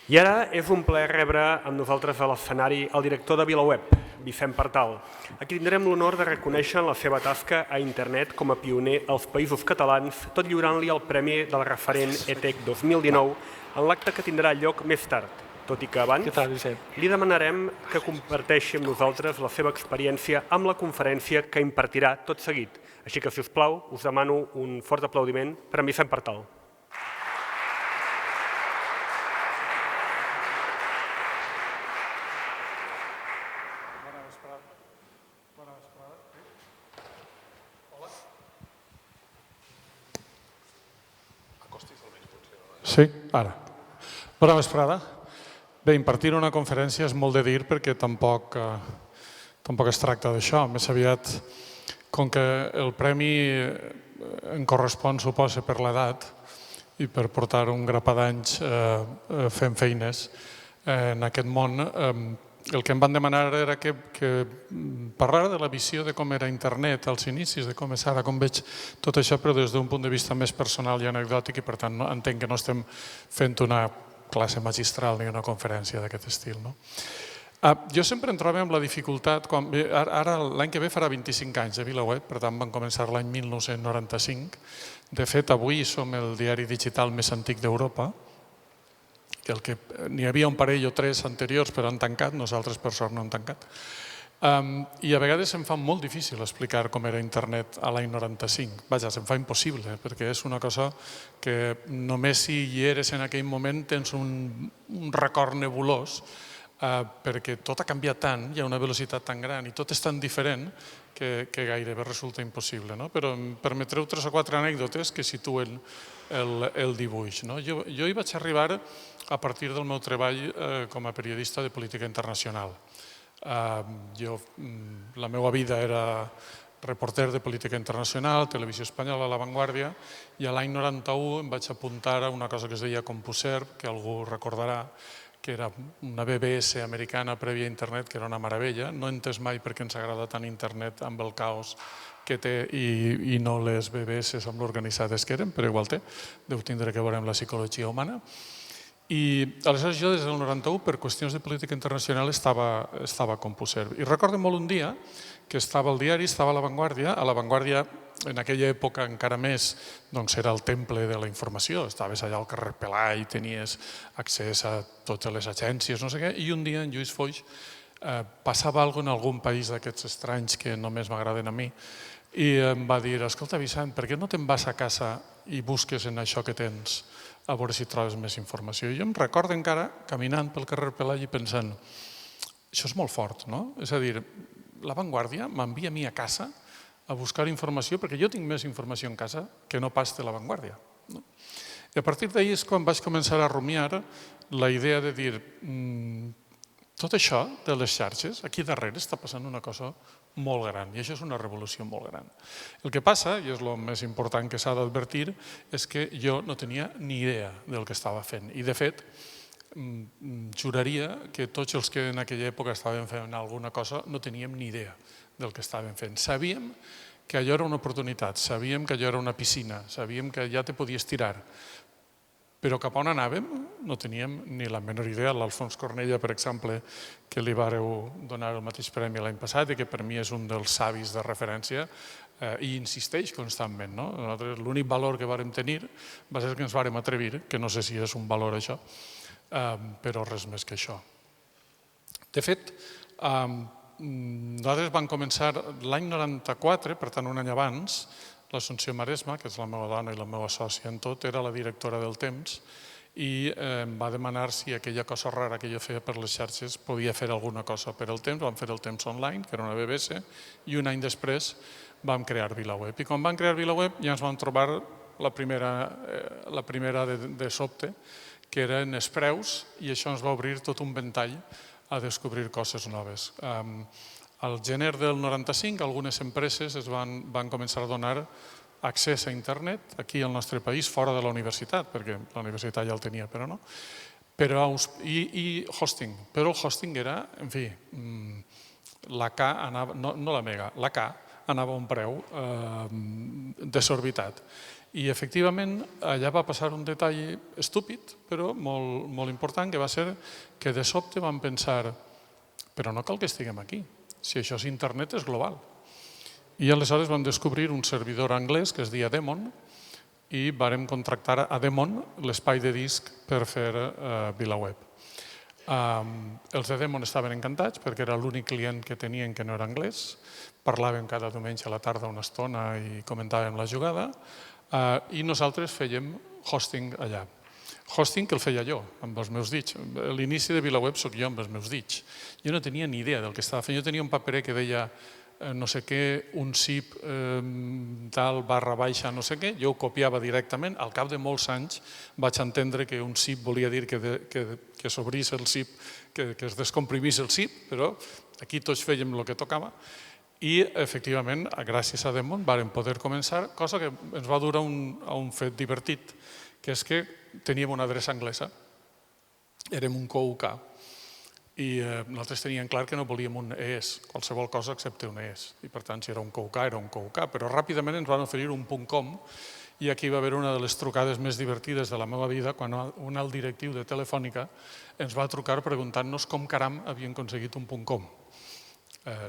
I ara és un plaer rebre amb nosaltres a l'escenari el director de VilaWeb, Vicent Partal. Aquí tindrem l'honor de reconèixer la seva tasca a internet com a pioner als Països Catalans, tot lliurant-li el Premi del Referent ETEC 2019 en l'acte que tindrà lloc més tard. Tot i que abans li demanarem que comparteixi amb nosaltres la seva experiència amb la conferència que impartirà tot seguit. Així que, si us plau, us demano un fort aplaudiment per a Vicent Partal. Sí, ara. Bona vesprada. Bé, impartir una conferència és molt de dir perquè tampoc es tracta d'això. Més aviat, com que el premi em correspon, suposa, per l'edat i per portar un grapat d'anys fent feines en aquest món, el que em van demanar era que parlara de la visió de com era internet als inicis, de com és ara, com veig tot això, però des d'un punt de vista més personal i anecdòtic, i per tant entenc que no estem fent una classe magistral ni una conferència d'aquest estil. Jo sempre em trobo amb la dificultat, ara l'any que ve farà 25 anys de VilaWeb, per tant van començar l'any 1995. De fet, avui som el diari digital més antic d'Europa, que n'hi havia un parell o tres anteriors però han tancat, nosaltres per sort no hem tancat. I a vegades em fa molt difícil explicar com era internet a l'any 95. Vaja, se'm fa impossible, perquè és una cosa que només si hi eres en aquell moment tens un record nebulós, perquè tot ha canviat tant, hi ha una velocitat tan gran i tot és tan diferent que gairebé resulta impossible. Però em permetreu 3 o 4 anècdotes que situen el dibuix. Jo hi vaig arribar a partir del meu treball com a periodista de política internacional. La meva vida era reporter de política internacional, Televisió Espanyola, La Vanguardia, i l'any 91 em vaig apuntar a una cosa que es deia CompuServe, que algú recordarà, que era una BBS americana prèvia a internet, que era una meravella. No he entès mai per què ens agrada tant internet amb el caos que té i no les BBS amb l'organitzades que eren, però igual té. Deu tindre que veure amb la psicologia humana. I aleshores jo des del 91 per qüestions de política internacional estava a CompuServe. I recordo molt un dia que estava al diari, estava a La Vanguardia. A La Vanguardia en aquella època encara més era el temple de la informació. Estaves allà al carrer Pelai i tenies accés a totes les agències, no sé què, i un dia en Lluís Foix passava alguna cosa en algun país d'aquests estranys que només m'agraden a mi i em va dir: escolta, Vicent, per què no te'n vas a casa i busques en això que tens a veure si trobes més informació? I jo em recordo encara caminant pel carrer Pelai i pensant: això és molt fort, no? És a dir, La Vanguardia m'envia a mi a casa a buscar informació perquè jo tinc més informació en casa que no pas de La Vanguardia. I a partir d'ahir és quan vaig començar a rumiar la idea de dir: tot això de les xarxes, aquí darrere està passant una cosa molt gran i això és una revolució molt gran. El que passa, i és el més important que s'ha d'advertir, és que jo no tenia ni idea del que estava fent i de fet juraria que tots els que en aquella època estaven fent alguna cosa no teníem ni idea del que estaven fent. Sabíem que allò era una oportunitat, sabíem que allò era una piscina, sabíem que ja te podies tirar, però cap on anàvem no teníem ni la menor idea. L'Alfons Cornella, per exemple, que li vareu donar el mateix premi l'any passat i que per mi és un dels savis de referència, i insisteix constantment. L'únic valor que vàrem tenir va ser que ens vàrem atrevir, que no sé si és un valor això, però res més que això. De fet, nosaltres vam començar l'any 94, per tant un any abans. L'Assumpció Maresma, que és la meva dona i la meva sòcia en tot, era la directora del Temps i em va demanar si aquella cosa rara que jo feia per les xarxes podia fer alguna cosa per el Temps. Vam fer el Temps Online, que era una BBS, i un any després vam crear VilaWeb. I quan vam crear VilaWeb ja ens vam trobar la primera de sobte, que eren els preus, i això ens va obrir tot un ventall a descobrir coses noves. Al gener del 95, algunes empreses van començar a donar accés a internet aquí al nostre país, fora de la universitat, perquè la universitat ja el tenia, però no. I hosting. Però el hosting era, en fi, la K anava, no la Mega, la K anava a un preu desorbitat. I efectivament allà va passar un detall estúpid, però molt important, que va ser que de sobte vam pensar però no cal que estiguem aquí, si això és internet és global. I aleshores vam descobrir un servidor anglès que es deia Demon i vàrem contractar a Demon l'espai de disc per fer VilaWeb. Els de Demon estaven encantats perquè era l'únic client que tenien que no era anglès, parlàvem cada diumenge a la tarda una estona i comentàvem la jugada i nosaltres fèiem hosting allà. Hosting que el feia jo, amb els meus dits. A l'inici de VilaWeb soc jo amb els meus dits. Jo no tenia ni idea del que estava fent. Jo tenia un paperet que deia no sé què, un zip tal, barra baixa, no sé què. Jo ho copiava directament. Al cap de molts anys vaig entendre que un zip volia dir que s'obrís el zip, que es descomprimís el zip, però aquí tots fèiem el que tocava. I, efectivament, gràcies a Demon, vàrem poder començar, cosa que ens va dur a un fet divertit, que és que teníem una adreça anglesa, érem un COUK, i nosaltres teníem clar que no volíem un ES, qualsevol cosa excepte un ES, i per tant si era un COUK era un COUK, però ràpidament ens van oferir un .com i aquí va haver una de les trucades més divertides de la meva vida quan un alt directiu de Telefònica ens va trucar preguntant-nos com caram havien aconseguit un .com.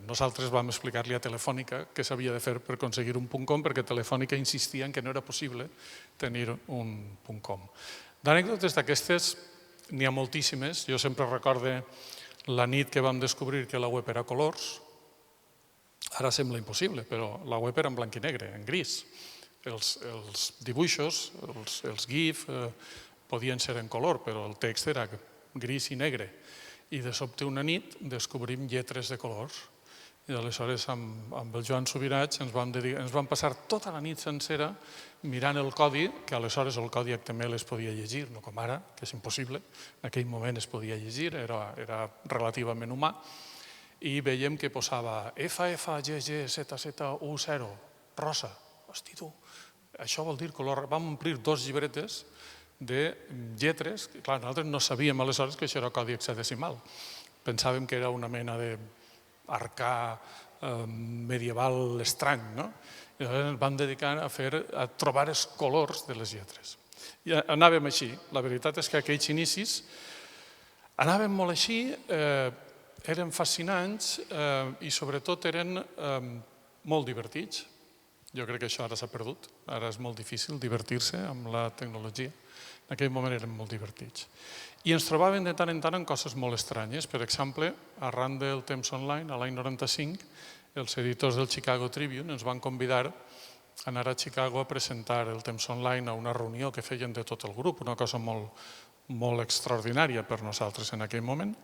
Nosaltres vam explicar-li a Telefònica què s'havia de fer per aconseguir un .com perquè Telefònica insistia en que no era possible tenir un .com. D'anècdotes d'aquestes n'hi ha moltíssimes. Jo sempre recorde la nit que vam descobrir que la web era colors. Ara sembla impossible, però la web era en blanc i negre, en gris. Els dibuixos, els GIF, podien ser en color, però el text era gris i negre. I de sobte una nit descobrim lletres de colors. I aleshores amb el Joan Subirats ens vam passar tota la nit sencera mirant el codi, que aleshores el codi HTML es podia llegir, no com ara, que és impossible. En aquell moment es podia llegir, era relativament humà. I veiem que posava FFGGZZ10, rosa. Hosti tu, això vol dir color. Vam omplir 2 llibretes de lletres, clar, nosaltres no sabíem aleshores que això era codi hexadecimal. Pensàvem que era una mena d'arcà medieval estrany, no? I llavors ens vam dedicar a trobar els colors de les lletres. I anàvem així. La veritat és que aquells inicis anàvem molt així, eren fascinants i sobretot eren molt divertits. Jo crec que això ara s'ha perdut. Ara és molt difícil divertir-se amb la tecnologia. En aquell moment eren molt divertits. I ens trobàvem de tant en tant en coses molt estranyes. Per exemple, arran del temps online, a l'any 95, els editors del Chicago Tribune ens van convidar a anar a Chicago a presentar el temps online a una reunió que feien de tot el grup, una cosa molt extraordinària per nosaltres en aquell moment.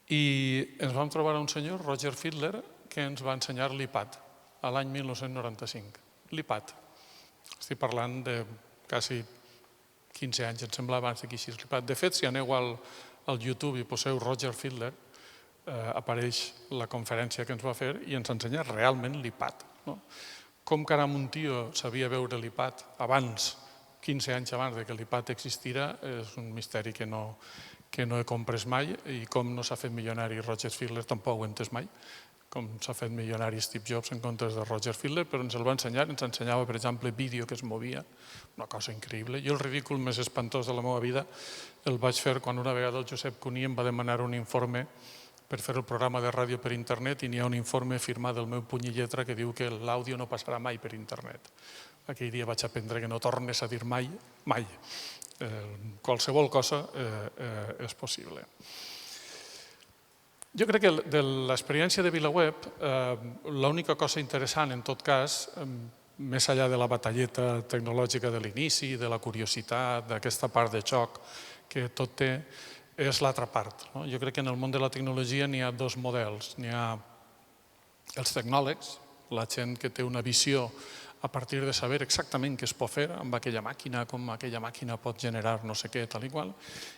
I ens vam trobar un senyor, Roger Fiedler, que ens va ensenyar l'iPad a l'any 1995. l'iPad. Estic parlant de quasi 15 anys, em sembla, abans que així l'iPad. De fet, si aneu al YouTube i poseu Roger Fiedler, apareix la conferència que ens va fer i ens ensenya realment l'iPad. Com caram un tio sabia veure l'iPad abans, 15 anys abans que l'iPad existira, és un misteri que no he comprès mai, i com no s'ha fet milionari Roger Fiedler tampoc ho he entès mai, com s'ha fet milionari Steve Jobs en comptes de Roger Fiedler, però ens el va ensenyar, ens ensenyava, per exemple, vídeo que es movia, una cosa increïble. Jo el ridícul més espantós de la meva vida el vaig fer quan una vegada el Josep Cuní em va demanar un informe per fer el programa de ràdio per internet i n'hi ha un informe firmat del meu puny i lletra que diu que l'àudio no passarà mai per internet. Aquell dia vaig aprendre que no tornes a dir mai, mai. Qualsevol cosa és possible. Jo crec que de l'experiència de VilaWeb, l'única cosa interessant, en tot cas, més enllà de la batalleta tecnològica de l'inici, de la curiositat, d'aquesta part de xoc que tot té, és l'altra part. Jo crec que en el món de la tecnologia n'hi ha 2 models. N'hi ha els tecnòlegs, la gent que té una visió a partir de saber exactament què es pot fer amb aquella màquina, com aquella màquina pot generar no sé què, tal i qual,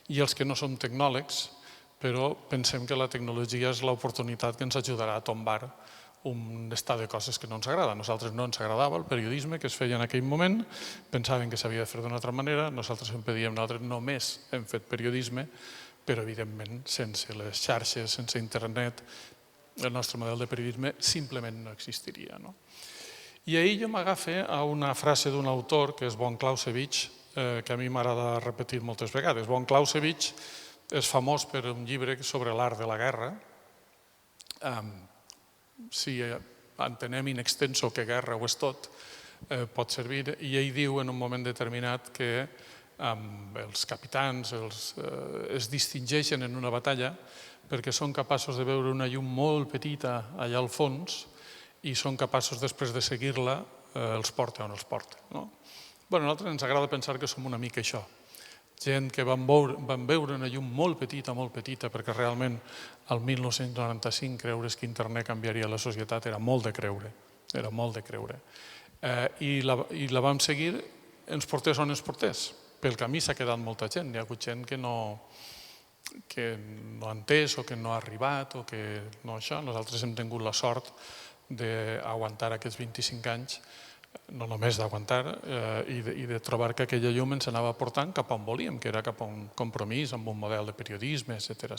i els que no som tecnòlegs, però pensem que la tecnologia és l'oportunitat que ens ajudarà a tombar un estat de coses que no ens agrada. A nosaltres no ens agradava el periodisme que es feia en aquell moment, pensàvem que s'havia de fer d'una altra manera, nosaltres sempre diem, nosaltres només hem fet periodisme, però evidentment sense les xarxes, sense internet, el nostre model de periodisme simplement no existiria. I ahir jo m'agafe a una frase d'un autor, que és Von Clausewitz, que a mi m'agrada repetir moltes vegades. Von Clausewitz és famós per un llibre sobre l'art de la guerra. Si entenem in extenso que guerra ho és tot, pot servir, i ell diu en un moment determinat que els capitans es distingeixen en una batalla perquè són capaços de veure una llum molt petita allà al fons i són capaços després de seguir-la els porta on els porta. A nosaltres ens agrada pensar que som una mica això. Gent que van veure una llum molt petita, perquè realment el 1995 creure's que internet canviaria la societat era molt de creure. Era molt de creure. I la vam seguir, ens portés on ens portés. Pel camí s'ha quedat molta gent. Hi ha hagut gent que no ha entès o que no ha arribat o que no això. Nosaltres hem tingut la sort d'aguantar aquests 25 anys, no només d'aguantar, i de trobar que aquella llum ens anava portant cap on volíem, que era cap a un compromís amb un model de periodisme, etcètera.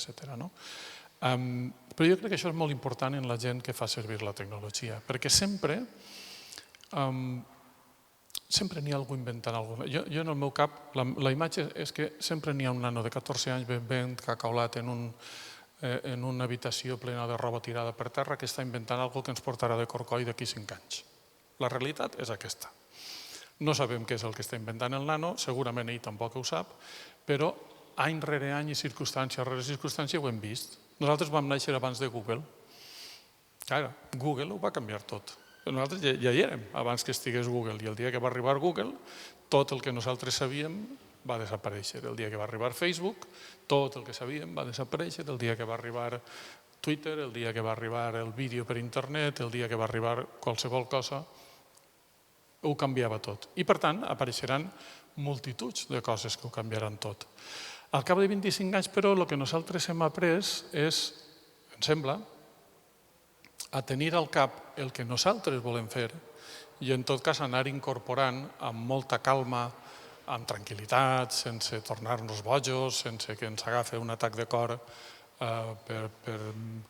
Però jo crec que això és molt important en la gent que fa servir la tecnologia, perquè sempre n'hi ha algú inventant alguna cosa. Jo en el meu cap, la imatge és que sempre n'hi ha un nano de 14 anys ben cacaulat en una habitació plena de roba tirada per terra que està inventant alguna cosa que ens portarà de corcoll d'aquí 5 anys. La realitat és aquesta. No sabem què és el que està inventant el nano, segurament ell tampoc ho sap, però any rere any i circumstància rere circumstància ho hem vist. Nosaltres vam néixer abans de Google. Clar, Google ho va canviar tot. Nosaltres ja hi érem abans que estigués Google i el dia que va arribar Google, tot el que nosaltres sabíem va desaparèixer. El dia que va arribar Facebook, tot el que sabíem va desaparèixer. El dia que va arribar Twitter, el dia que va arribar el vídeo per internet, el dia que va arribar qualsevol cosa, ho canviava tot. I per tant apareixeran multituds de coses que ho canviaran tot. Al cap de 25 anys, però, el que nosaltres hem après és, em sembla, a tenir al cap el que nosaltres volem fer i en tot cas anar incorporant amb molta calma, amb tranquil·litat, sense tornar-nos bojos, sense que ens agafi un atac de cor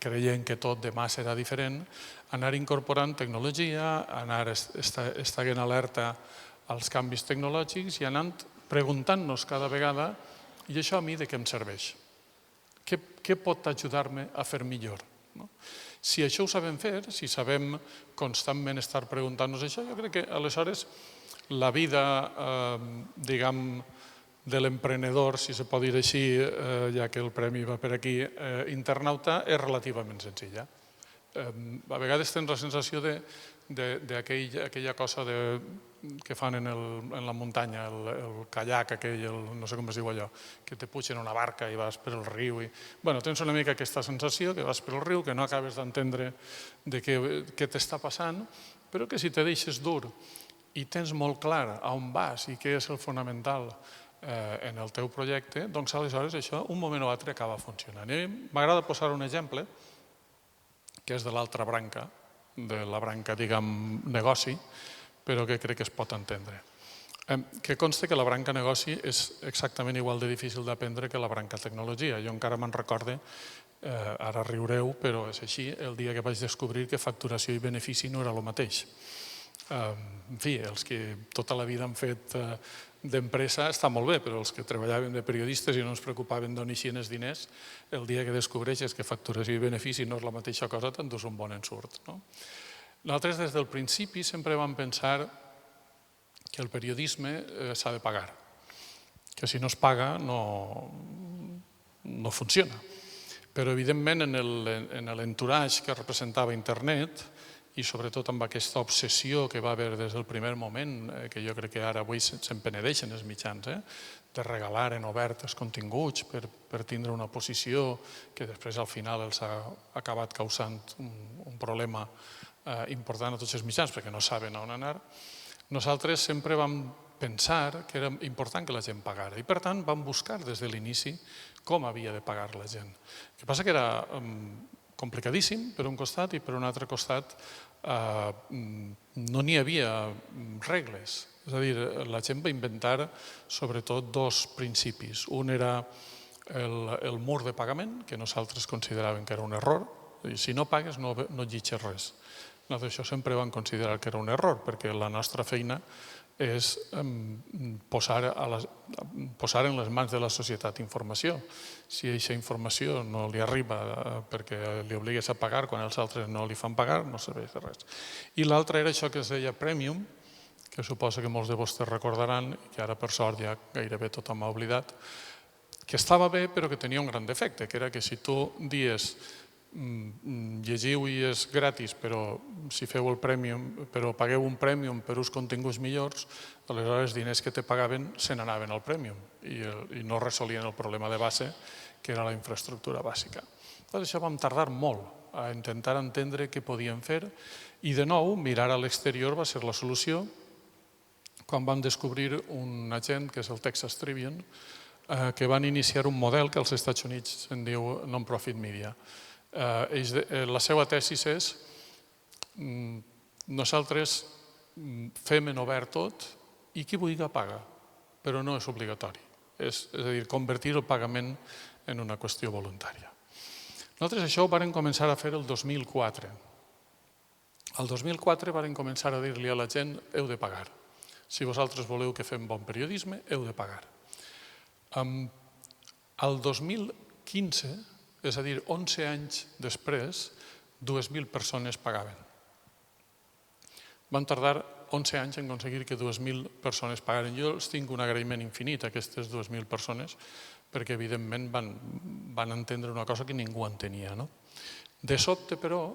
creient que tot demà serà diferent, anar incorporant tecnologia, anar estant alerta als canvis tecnològics i anant preguntant-nos cada vegada i això a mi de què em serveix? Què pot ajudar-me a fer millor? Si això ho sabem fer, si sabem constantment estar preguntant-nos això, jo crec que aleshores la vida, diguem, de l'emprenedor, si se pot dir així, ja que el premi va per aquí, internauta, és relativament senzilla. A vegades tens la sensació d'aquella cosa que fan en la muntanya, el kayak aquell, no sé com es diu allò, que te pugen una barca i vas per el riu. Tens una mica aquesta sensació que vas per el riu, que no acabes d'entendre què t'està passant, però que si te deixes dur i tens molt clar on vas i què és el fonamental en el teu projecte, doncs aleshores això un moment o altre acaba funcionant. M'agrada posar un exemple que és de l'altra branca, de la branca, diguem, negoci, però que crec que es pot entendre. Que consta que la branca negoci és exactament igual de difícil d'aprendre que la branca tecnologia. Jo encara me'n recorde, ara riureu, però és així, el dia que vaig descobrir que facturació i benefici no era el mateix. En fi, els que tota la vida han fet d'empresa està molt bé, però els que treballaven de periodistes i no ens preocupaven d'on eixien els diners, el dia que descobreixes que facturació i benefici no és la mateixa cosa, t'endús un bon ensurt. Nosaltres des del principi sempre vam pensar que el periodisme s'ha de pagar, que si no es paga no funciona. Però evidentment en l'entourage que representava internet i sobretot amb aquesta obsessió que va haver des del primer moment, que jo crec que ara avui se'n penedeixen els mitjans, de regalar en obert els continguts per tindre una posició que després al final els ha acabat causant un problema important a tots els mitjans perquè no saben on anar. Nosaltres sempre vam pensar que era important que la gent pagara i per tant vam buscar des de l'inici com havia de pagar la gent. El que passa que era complicadíssim per un costat i per un altre costat no n'hi havia regles. És a dir, la gent va inventar sobretot dos principis. Un era el mur de pagament, que nosaltres consideràvem que era un error. Si no pagues no et llitges res. Nosaltres això sempre vam considerar que era un error, perquè la nostra feina és posar en les mans de la societat informació. Si aquesta informació no li arriba perquè li obligues a pagar quan els altres no li fan pagar, no serveix de res. I l'altre era això que es deia Premium, que suposo que molts de vostès recordaran, que ara per sort ja gairebé tothom ha oblidat, que estava bé però que tenia un gran defecte, que era que si tu dies llegiu i és gratis, però si feu el Premium, però pagueu un Premium per uns continguts millors, aleshores els diners que te pagaven se n'anaven al Premium i no resolien el problema de base, que era la infraestructura bàsica. Doncs això vam tardar molt a intentar entendre què podíem fer i de nou mirar a l'exterior va ser la solució quan vam descobrir un agent que és el Texas Tribune que van iniciar un model que als Estats Units se'n diu Non-Profit Media. La seva tesis és nosaltres fem en obert tot i qui vulgui paga, però no és obligatori. És a dir, convertir el pagament en una qüestió voluntària. Nosaltres això ho vam començar a fer el 2004. El 2004 vam començar a dir-li a la gent heu de pagar. Si vosaltres voleu que fem bon periodisme, heu de pagar. El 2015, és a dir, 11 anys després, 2.000 persones pagaven. Vam tardar 11 anys en aconseguir que 2.000 persones pagaren. Jo els tinc un agraïment infinit a aquestes 2.000 persones perquè, evidentment, van entendre una cosa que ningú entenia. De sobte, però,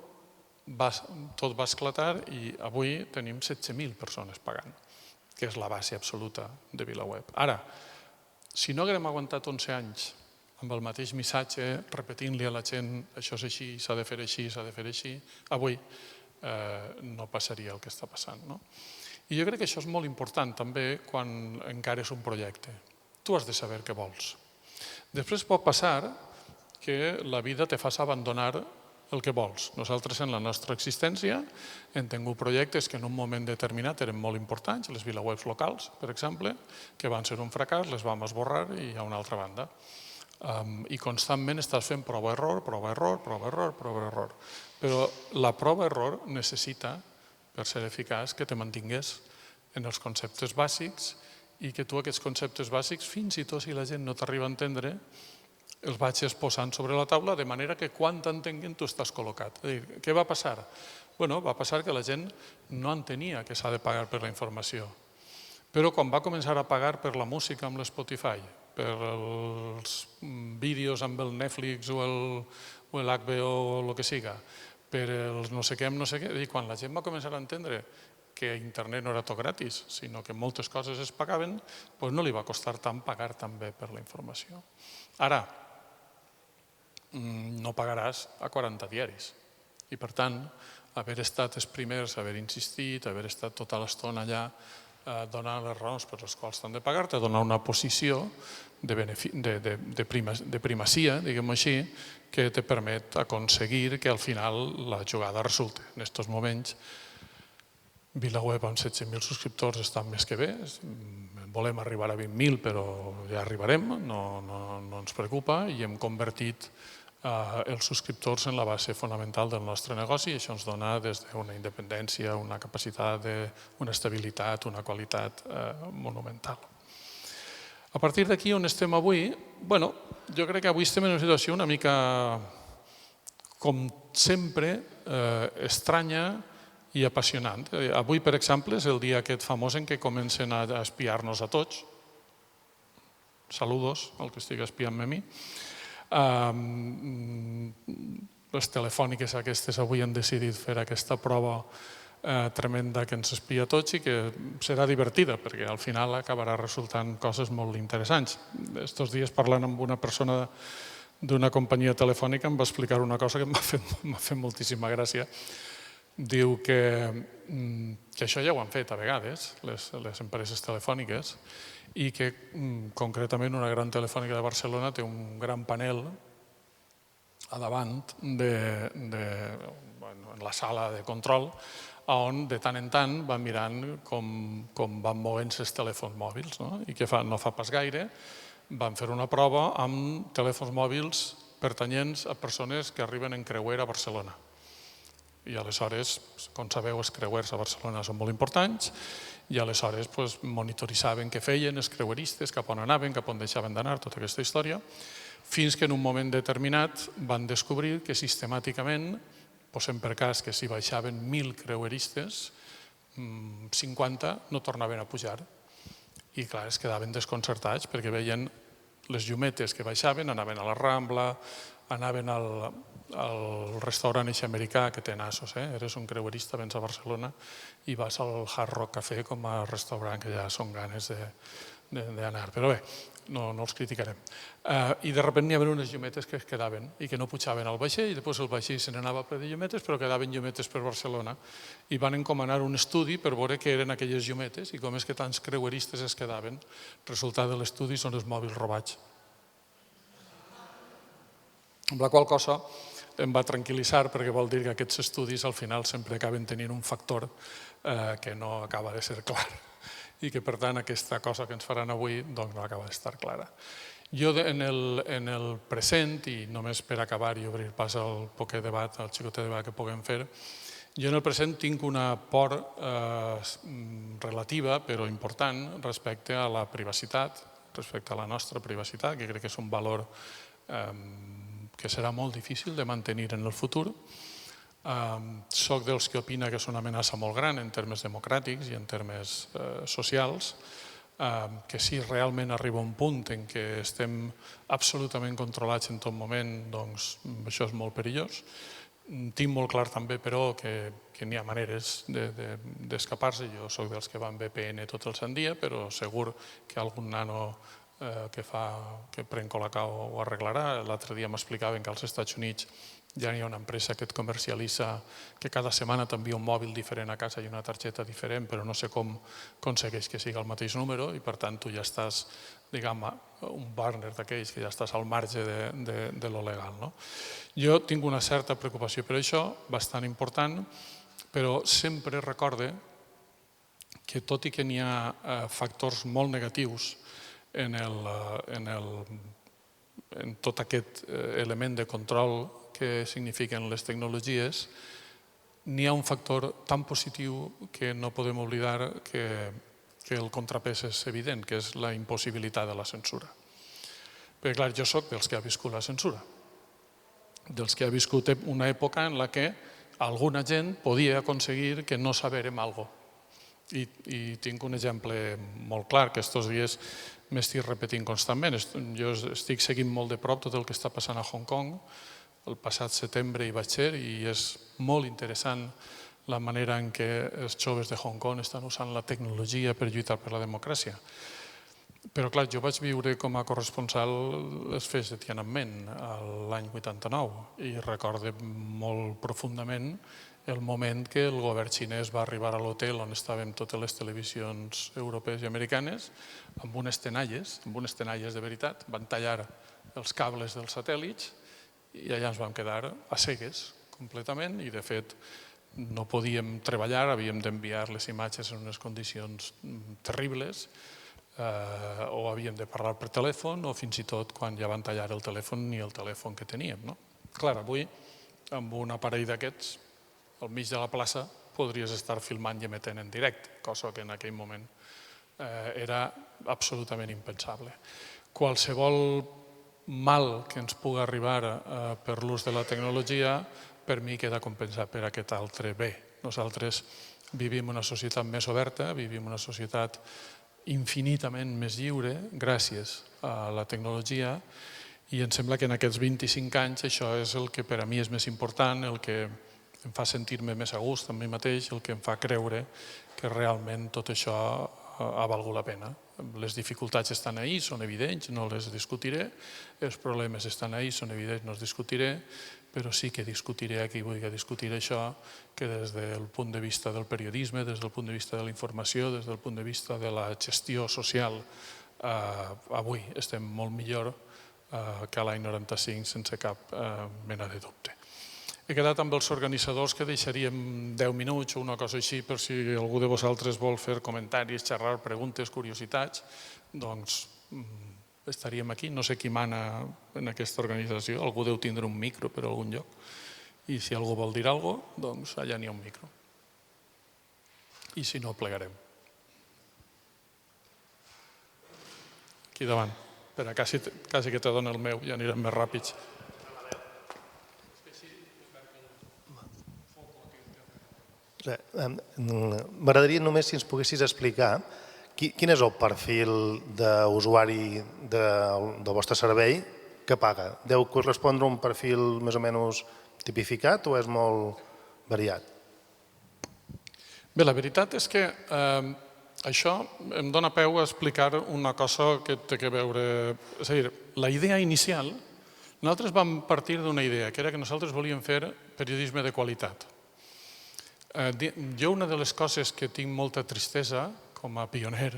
tot va esclatar i avui tenim 16.000 persones pagant, que és la base absoluta de VilaWeb. Ara, si no haguem aguantat 11 anys amb el mateix missatge, repetint-li a la gent això és així, s'ha de fer així, s'ha de fer així, avui no passaria el que està passant. I jo crec que això és molt important també quan encares un projecte. Tu has de saber què vols. Després pot passar que la vida te faci abandonar el que vols. Nosaltres en la nostra existència hem tingut projectes que en un moment determinat eren molt importants, les VilaWebs locals, per exemple, que van ser un fracàs, les vam esborrar i hi ha una altra banda. I constantment estàs fent prova-error, prova-error, prova-error, prova-error. Però la prova-error necessita, per ser eficaç, que te mantingués en els conceptes bàsics i que tu aquests conceptes bàsics, fins i tot si la gent no t'arriba a entendre, els vagis posant sobre la taula de manera que quan t'entenguin tu estàs col·locat. És a dir, què va passar? Bé, va passar que la gent no entenia que s'ha de pagar per la informació. Però quan va començar a pagar per la música amb l'Spotify, per els vídeos amb el Netflix o l'HBO o el que siga, per els no sé què amb no sé què, quan la gent va començar a entendre que internet no era tot gratis, sinó que moltes coses es pagaven, doncs no li va costar tant pagar també per la informació. Ara, no pagaràs a 40 diaris i per tant, haver estat els primers, haver insistit, haver estat tota l'estona allà donar les raons per les quals t'han de pagar, te dona una posició de primacia, diguem-ho així, que te permet aconseguir que al final la jugada resulti. En aquests moments, VilaWeb amb 16.000 subscriptors està més que bé, volem arribar a 20.000 però ja arribarem, no ens preocupa i hem convertit els subscriptors en la base fonamental del nostre negoci i això ens dona des d'una independència, una capacitat, una estabilitat, una qualitat monumental. A partir d'aquí on estem avui, jo crec que avui estem en una situació una mica, com sempre, estranya i apassionant. Avui, per exemple, és el dia aquest famós en què comencen a espiar-nos a tots. Saludos al que estigui espiant-me a mi. Les telefòniques aquestes avui han decidit fer aquesta prova tremenda que ens espia a tots i que serà divertida perquè al final acabarà resultant coses molt interessants. Estos dies parlant amb una persona d'una companyia telefònica em va explicar una cosa que m'ha fet moltíssima gràcia. Diu que això ja ho han fet a vegades, les empreses telefòniques, i que concretament una gran telefònica de Barcelona té un gran panel a davant en la sala de control on de tant en tant van mirant com van movent-se els telèfons mòbils i que no fa pas gaire van fer una prova amb telèfons mòbils pertanyents a persones que arriben en creuer a Barcelona. I aleshores, com sabeu, els creuers a Barcelona són molt importants i aleshores monitoritzaven què feien els creueristes, cap on anaven, cap on deixaven d'anar, tota aquesta història, fins que en un moment determinat van descobrir que sistemàticament, posem per cas que si baixaven 1.000 creueristes, 50 no tornaven a pujar. I clar, es quedaven desconcertats perquè veien les llumetes que baixaven, anaven a la Rambla, anaven al restaurant americà que té nassos, eres un creuerista, vens a Barcelona i vas al Hard Rock Café com a restaurant que ja són ganes d'anar. Però bé, no els criticarem. I de sobte n'hi havia unes llumetes que es quedaven i que no pujaven al vaixell, i després el vaixell se n'anava ple de llumetes, però quedaven llumetes per Barcelona. I van encomanar un estudi per veure què eren aquelles llumetes i com és que tants creueristes es quedaven. Resultat de l'estudi són els mòbils robats. Amb la qual cosa em va tranquil·litzar perquè vol dir que aquests estudis al final sempre acaben tenint un factor que no acaba de ser clar i que per tant aquesta cosa que ens faran avui no acaba d'estar clara. Jo en el present, i només per acabar i obrir pas al poquet debat, al xicotet debat que puguem fer, jo en el present tinc una por relativa però important respecte a la privacitat, respecte a la nostra privacitat, que crec que és un valor que serà molt difícil de mantenir en el futur. Soc dels que opina que és una amenaça molt gran en termes democràtics i en termes socials, que si realment arriba un punt en què estem absolutament controlats en tot moment, doncs això és molt perillós. Tinc molt clar també, però, que n'hi ha maneres d'escapar-se. Jo soc dels que van VPN tot el sant dia, però segur que algun nano que pren Colacao ho arreglarà. L'altre dia m'explicaven que als Estats Units ja hi ha una empresa que et comercialitza, que cada setmana t'envia un mòbil diferent a casa i una targeta diferent, però no sé com aconsegueix que sigui el mateix número i per tant tu ja estàs, diguem, un partner d'aquells que ja estàs al marge de lo legal. Jo tinc una certa preocupació per això, bastant important, però sempre recorde que tot i que n'hi ha factors molt negatius en tot aquest element de control que signifiquen les tecnologies, n'hi ha un factor tan positiu que no podem oblidar que el contrapès és evident, que és la impossibilitat de la censura. Perquè clar, jo soc dels que ha viscut la censura, dels que ha viscut una època en la que alguna gent podia aconseguir que no sabérem alguna cosa. I tinc un exemple molt clar, que estos dies m'estic repetint constantment. Jo estic seguint molt de prop tot el que està passant a Hong Kong. El passat setembre hi vaig ser i és molt interessant la manera en què els joves de Hong Kong estan usant la tecnologia per lluitar per la democràcia. Però clar, jo vaig viure com a corresponsal els fets de Tiananmen l'any 89 i recorde molt profundament el moment que el govern xinès va arribar a l'hotel on estàvem totes les televisions europees i americanes amb unes tenalles de veritat, van tallar els cables dels satèl·lits i allà ens vam quedar a cegues completament i de fet no podíem treballar, havíem d'enviar les imatges en unes condicions terribles o havíem de parlar per telèfon o fins i tot quan ja van tallar el telèfon ni el telèfon que teníem. Clar, avui amb un aparell d'aquests al mig de la plaça podries estar filmant i emetent en directe, cosa que en aquell moment era absolutament impensable. Qualsevol mal que ens pugui arribar per l'ús de la tecnologia per mi queda compensat per aquest altre bé. Nosaltres vivim una societat més oberta, vivim una societat infinitament més lliure gràcies a la tecnologia i em sembla que en aquests 25 anys això és el que per a mi és més important, el que em fa sentir-me més a gust amb mi mateix, el que em fa creure que realment tot això ha valgut la pena. Les dificultats estan ahí, són evidents, no les discutiré, els problemes estan ahí, són evidents, no els discutiré, però sí que discutiré a qui vulgui discutir això, que des del punt de vista del periodisme, des del punt de vista de la informació, des del punt de vista de la gestió social, avui estem molt millor que l'any 95 sense cap mena de dubte. He quedat amb els organitzadors que deixaríem 10 minuts o una cosa així per si algú de vosaltres vol fer comentaris, xerrar, preguntes, curiositats, doncs estaríem aquí. No sé qui mana en aquesta organització, algú deu tindre un micro per algun lloc I si algú vol dir alguna cosa, doncs allà n'hi ha un micro. I si no, plegarem. Aquí davant. Espera, quasi que te dona el meu, ja anirem més ràpids. M'agradaria només si ens poguessis explicar quin és el perfil d'usuari del vostre servei que paga. Deu correspondre a un perfil més o menys tipificat o és molt variat? Bé, la veritat és que això em dona peu a explicar una cosa que té a veure... És a dir, la idea inicial, nosaltres vam partir d'una idea, que era que nosaltres volíem fer periodisme de qualitat. Jo una de les coses que tinc molta tristesa, com a pioner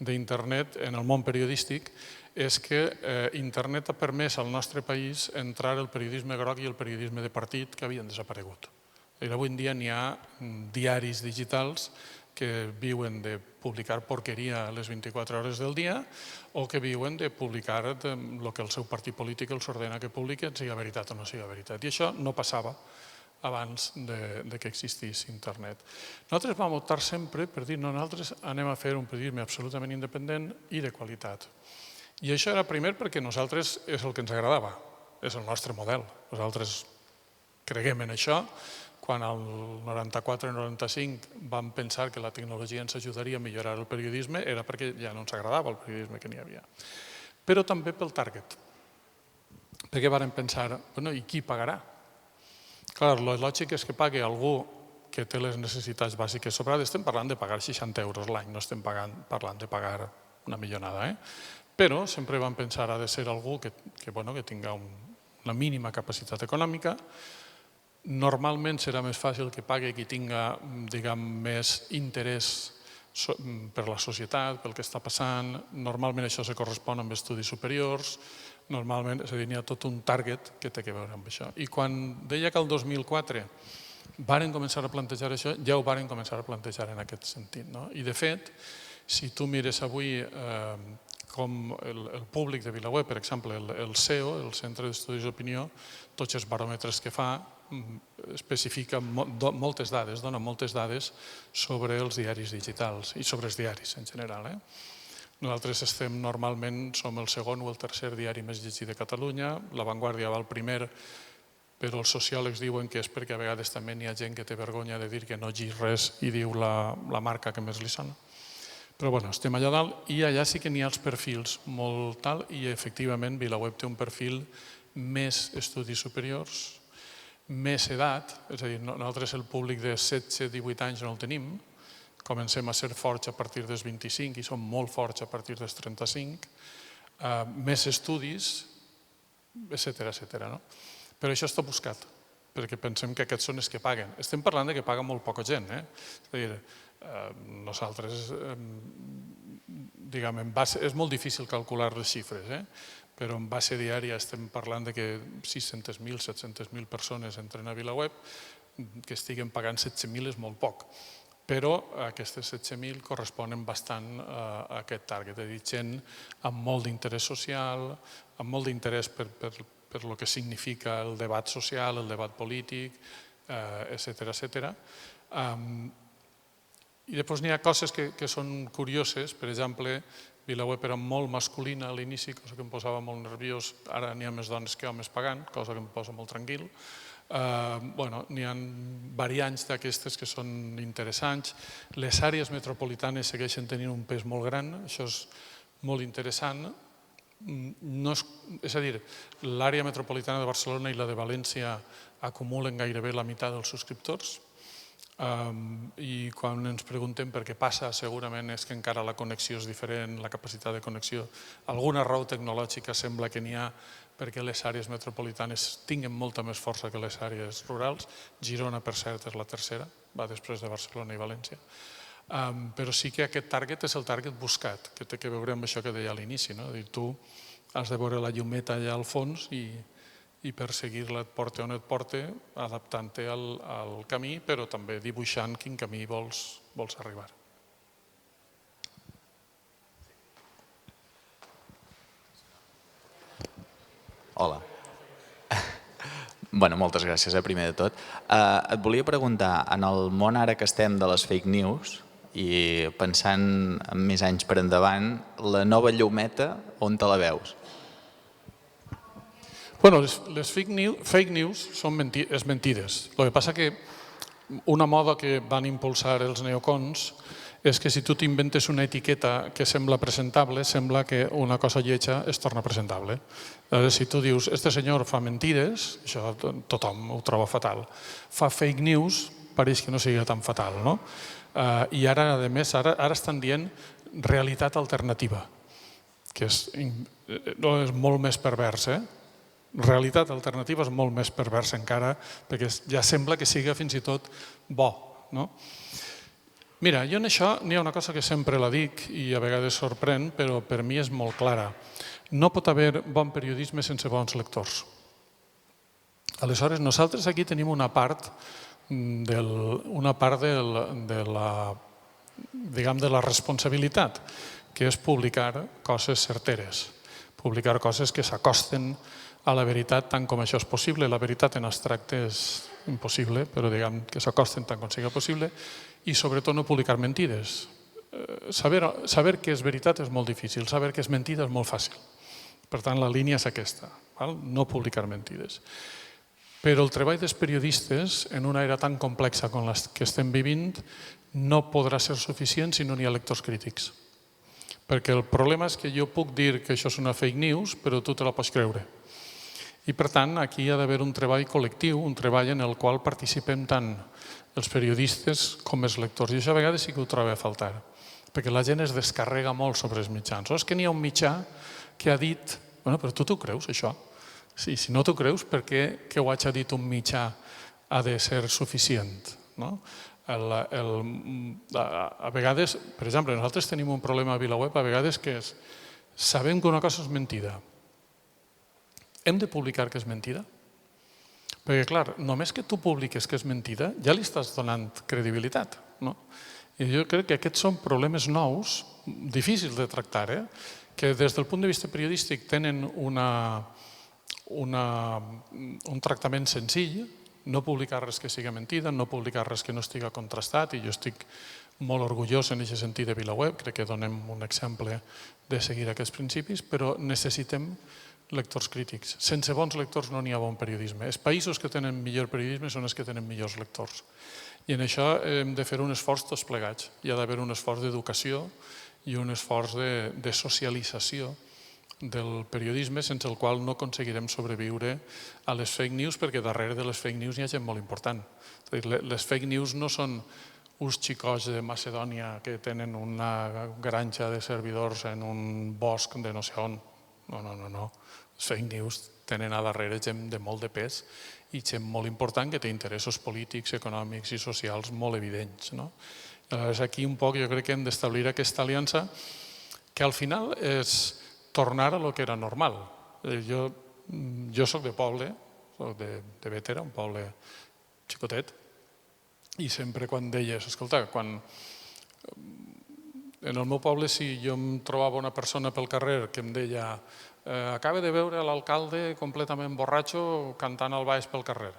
d'internet en el món periodístic, és que internet ha permès al nostre país entrar el periodisme groc i el periodisme de partit que havien desaparegut. Avui en dia n'hi ha diaris digitals que viuen de publicar porqueria a les 24 hores del dia o que viuen de publicar el que el seu partit polític els ordena que publiquen, sigui veritat o no sigui veritat. I això no passava abans que existís internet. Nosaltres vam optar sempre per dir no, nosaltres anem a fer un periodisme absolutament independent i de qualitat. I això era primer perquè nosaltres és el que ens agradava, és el nostre model. Nosaltres creguem en això. Quan al 94-95 vam pensar que la tecnologia ens ajudaria a millorar el periodisme era perquè ja no ens agradava el periodisme que n'hi havia. Però també pel target. Perquè vàrem pensar, bueno, i qui pagarà? Clar, el lògic és que pagui algú que té les necessitats bàsiques sobrades. Estem parlant de pagar 60 euros l'any, no estem parlant de pagar una millonada. Però sempre vam pensar ha de ser algú que tinga una mínima capacitat econòmica. Normalment serà més fàcil que pagui qui tinga més interès per la societat, pel que està passant. Normalment això se correspon amb estudis superiors. Normalment, és a dir, n'hi ha tot un target que té a veure amb això. I quan deia que el 2004 varen començar a plantejar això, ja ho varen començar a plantejar en aquest sentit. I de fet, si tu mires avui com el públic de VilaWeb, per exemple, el CEO, el Centre d'Estudis d'Opinió, tots els baròmetres que fa, especifica moltes dades, dona moltes dades sobre els diaris digitals i sobre els diaris en general. Nosaltres normalment som el segon o el tercer diari més llegit de Catalunya, La Vanguardia va al primer, però els sociòlegs diuen que és perquè a vegades també n'hi ha gent que té vergonya de dir que no llegeix res i diu la marca que més li sona. Però bueno, estem allà dalt i allà sí que n'hi ha els perfils molt tal i efectivament VilaWeb té un perfil més estudis superiors, més edat, és a dir, nosaltres el públic de 16-18 anys no el tenim, comencem a ser forts a partir dels 25 i som molt forts a partir dels 35, més estudis, etcètera. Però això està buscat, perquè pensem que aquests són els que paguen. Estem parlant que paga molt poca gent. És a dir, nosaltres, diguem, és molt difícil calcular les xifres, però en base diària estem parlant que 600.000, 700.000 persones entren a VilaWeb, que estiguen pagant 16.000 és molt poc. Però aquestes 16.000 corresponen bastant a aquest target, és a dir, gent amb molt d'interès social, amb molt d'interès per el que significa el debat social, el debat polític, etcètera. I després n'hi ha coses que són curioses, per exemple, VilaWeb era molt masculina a l'inici, cosa que em posava molt nerviós, ara n'hi ha més dones que homes pagant, cosa que em posa molt tranquil. N'hi ha variants d'aquestes que són interessants. Les àrees metropolitanes segueixen tenint un pes molt gran, això és molt interessant. És a dir, l'àrea metropolitana de Barcelona i la de València acumulen gairebé la meitat dels subscriptors. I quan ens preguntem per què passa, segurament és que encara la connexió és diferent, la capacitat de connexió. Alguna raó tecnològica sembla que n'hi ha perquè les àrees metropolitanes tinguen molta més força que les àrees rurals. Girona, per cert, és la tercera, va després de Barcelona i València. Però sí que aquest target és el target buscat, que té a veure amb això que deia a l'inici. Tu has de veure la llumeta allà al fons i per seguir-la et porta on et porta, adaptant-te al camí, però també dibuixant quin camí vols arribar. Hola. Moltes gràcies, primer de tot. Et volia preguntar, en el món ara que estem de les fake news i pensant en més anys per endavant, la nova llumeta, on te la veus? Bueno, les fake news són mentides. El que passa que una moda que van impulsar els neocons és que si tu t'inventes una etiqueta que sembla presentable, sembla que una cosa lletja es torna presentable. Si tu dius, este senyor fa mentides, això tothom ho troba fatal. Fa fake news, pareix que no sigui tan fatal, no? I ara, a més, ara estan dient realitat alternativa, que és molt més pervers, realitat alternativa és molt més pervers encara, perquè ja sembla que sigui fins i tot bo, no? Mira, jo en això n'hi ha una cosa que sempre la dic i a vegades sorprèn, però per mi és molt clara. No pot haver bon periodisme sense bons lectors. Aleshores, nosaltres aquí tenim una part de la responsabilitat, que és publicar coses certeres, publicar coses que s'acosten a la veritat tant com això és possible. La veritat en abstracte és impossible, però diguem que s'acosten tant com sigui possible, i sobretot no publicar mentides. Saber què és veritat és molt difícil, saber què és mentida és molt fàcil. Per tant, la línia és aquesta, no publicar mentides. Però el treball dels periodistes, en una era tan complexa com la que estem vivint, no podrà ser suficient si no n'hi ha lectors crítics. Perquè el problema és que jo puc dir que això és una fake news, però tu te la pots creure. I per tant, aquí hi ha d'haver un treball col·lectiu, un treball en el qual participem tant els periodistes com els lectors. I això a vegades sí que ho trobo a faltar, perquè la gent es descarrega molt sobre els mitjans. És que n'hi ha un mitjà que ha dit... Bueno, però tu t'ho creus, això? Si no t'ho creus, per què que ho hagi dit un mitjà ha de ser suficient? A vegades, per exemple, nosaltres tenim un problema a VilaWeb, a vegades que és, sabem que una cosa és mentida. Hem de publicar que és mentida? Perquè, clar, només que tu publiques que és mentida, ja li estàs donant credibilitat. I jo crec que aquests són problemes nous, difícils de tractar, que des del punt de vista periodístic tenen un tractament senzill, no publicar res que sigui mentida, no publicar res que no estigui contrastat, i jo estic molt orgullós en aquest sentit de VilaWeb, crec que donem un exemple de seguir aquests principis, però necessitem lectors crítics. Sense bons lectors no n'hi ha bon periodisme. Els països que tenen millor periodisme són els que tenen millors lectors. I en això hem de fer un esforç tots plegats. Hi ha d'haver un esforç d'educació i un esforç de socialització del periodisme, sense el qual no aconseguirem sobreviure a les fake news, perquè darrere de les fake news hi ha gent molt important. Les fake news no són uns xicots de Macedònia que tenen una granja de servidors en un bosc de no sé on. No. Les fake news tenen a darrere gent de molt de pes i gent molt important que té interessos polítics, econòmics i socials molt evidents. Llavors aquí un poc jo crec que hem d'establir aquesta aliança que al final és tornar a lo que era normal. Jo soc de poble, soc de Bétera, un poble xicotet, i sempre quan deies, escolta, quan en el meu poble si jo em trobava una persona pel carrer que em deia acaba de veure l'alcalde completament borratxo cantant al baix pel carrer.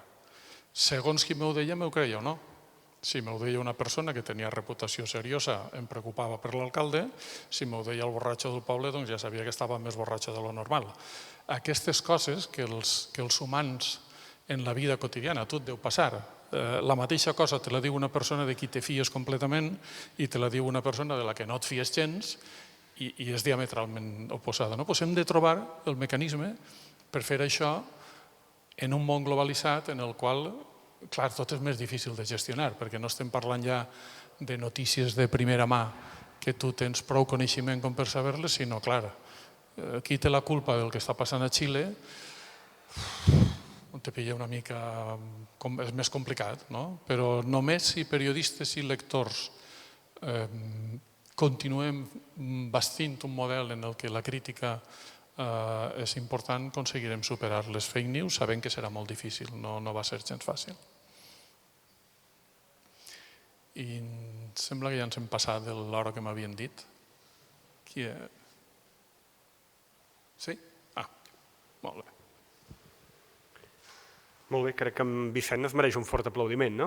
Segons qui m'ho deia, m'ho creia o no. Si m'ho deia una persona que tenia reputació seriosa, em preocupava per l'alcalde. Si m'ho deia el borratxo del poble, doncs ja sabia que estava més borratxo de lo normal. Aquestes coses que els humans en la vida quotidiana, a tu et deu passar. La mateixa cosa te la diu una persona de qui te fies completament i te la diu una persona de la que no et fies gens i és diametralment oposada. Doncs hem de trobar el mecanisme per fer això en un món globalitzat en el qual, clar, tot és més difícil de gestionar, perquè no estem parlant ja de notícies de primera mà que tu tens prou coneixement com per saber-les, sinó, clar, qui té la culpa del que està passant a Xile, te pilla una mica, és més complicat, no? Però només si periodistes i lectors continuem bastint un model en el que la crítica és important, aconseguirem superar les fake news, sabent que serà molt difícil, no va ser gens fàcil. I sembla que ja ens hem passat de l'hora que m'havien dit. Sí? Molt bé. Molt bé, crec que en Vicent es mereix un fort aplaudiment, no?